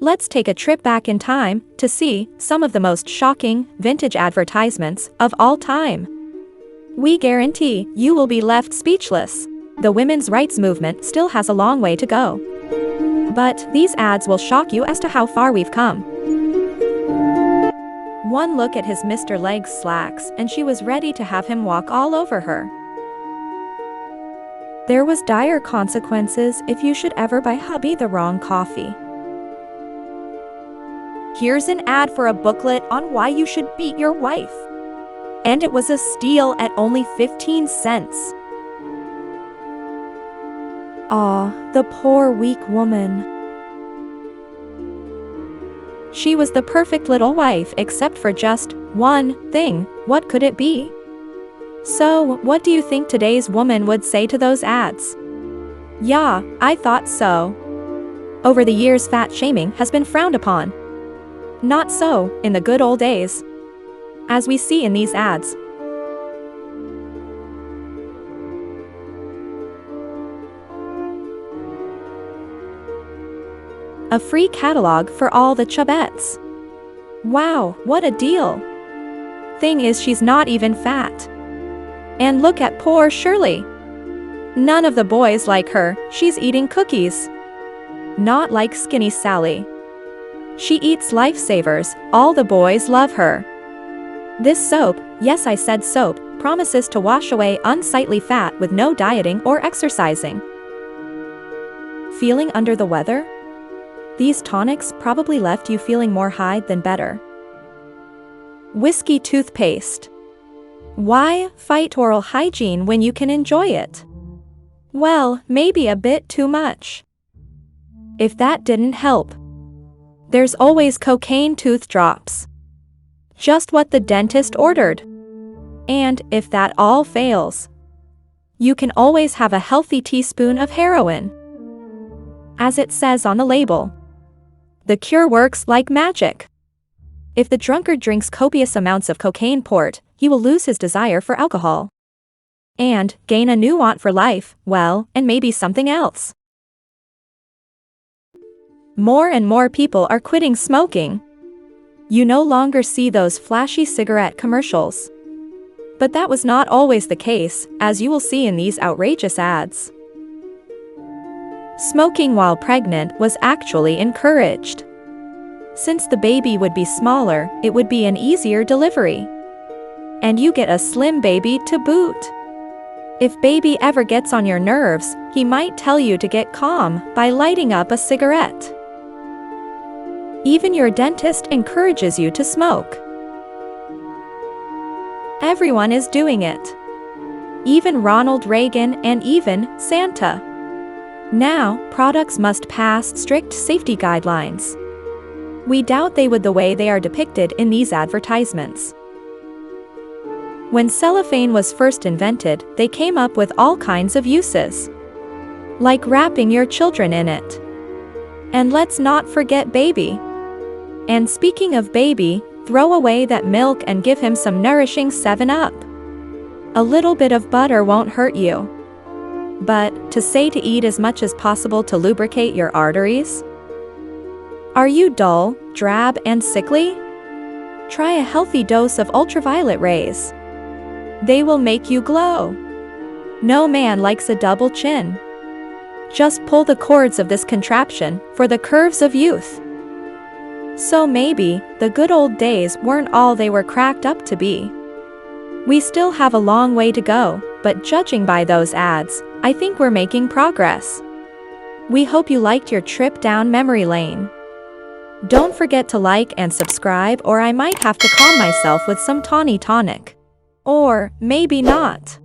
Let's take a trip back in time to see some of the most shocking, vintage advertisements of all time. We guarantee you will be left speechless. The women's rights movement still has a long way to go. But these ads will shock you as to how far we've come. One look at his Mr. Legs slacks and she was ready to have him walk all over her. There was dire consequences if you should ever buy hubby the wrong coffee. Here's an ad for a booklet on why you should beat your wife. And it was a steal at only 15 cents. Aw, the poor weak woman. She was the perfect little wife except for just one thing. What could it be? So, what do you think today's woman would say to those ads? Yeah, I thought so. Over the years, fat shaming has been frowned upon. Not so in the good old days. As we see in these ads. A free catalog for all the chubettes. Wow, what a deal. Thing is, she's not even fat. And look at poor Shirley. None of the boys like her, she's eating cookies. Not like skinny Sally. She eats lifesavers, all the boys love her. This soap, yes I said soap, promises to wash away unsightly fat with no dieting or exercising. Feeling under the weather? These tonics probably left you feeling more high than better. Whiskey toothpaste. Why fight oral hygiene when you can enjoy it? Well, maybe a bit too much. If that didn't help, there's always cocaine tooth drops. Just what the dentist ordered. And if that all fails, you can always have a healthy teaspoon of heroin. As it says on the label, the cure works like magic. If the drunkard drinks copious amounts of cocaine port, he will lose his desire for alcohol. And gain a new want for life, well, and maybe something else. More and more people are quitting smoking. You no longer see those flashy cigarette commercials. But that was not always the case, as you will see in these outrageous ads. Smoking while pregnant was actually encouraged. Since the baby would be smaller, it would be an easier delivery. And you get a slim baby to boot. If baby ever gets on your nerves, he might tell you to get calm by lighting up a cigarette. Even your dentist encourages you to smoke. Everyone is doing it. Even Ronald Reagan and even Santa. Now, products must pass strict safety guidelines. We doubt they would the way they are depicted in these advertisements. When cellophane was first invented, they came up with all kinds of uses. Like wrapping your children in it. And let's not forget baby. And speaking of baby, throw away that milk and give him some nourishing 7-Up. A little bit of butter won't hurt you. But, to say to eat as much as possible to lubricate your arteries? Are you dull, drab, and sickly? Try a healthy dose of ultraviolet rays. They will make you glow. No man likes a double chin. Just pull the cords of this contraption for the curves of youth. So maybe, the good old days weren't all they were cracked up to be. We still have a long way to go, but judging by those ads, I think we're making progress. We hope you liked your trip down memory lane. Don't forget to like and subscribe or I might have to calm myself with some tawny tonic. Or, maybe not.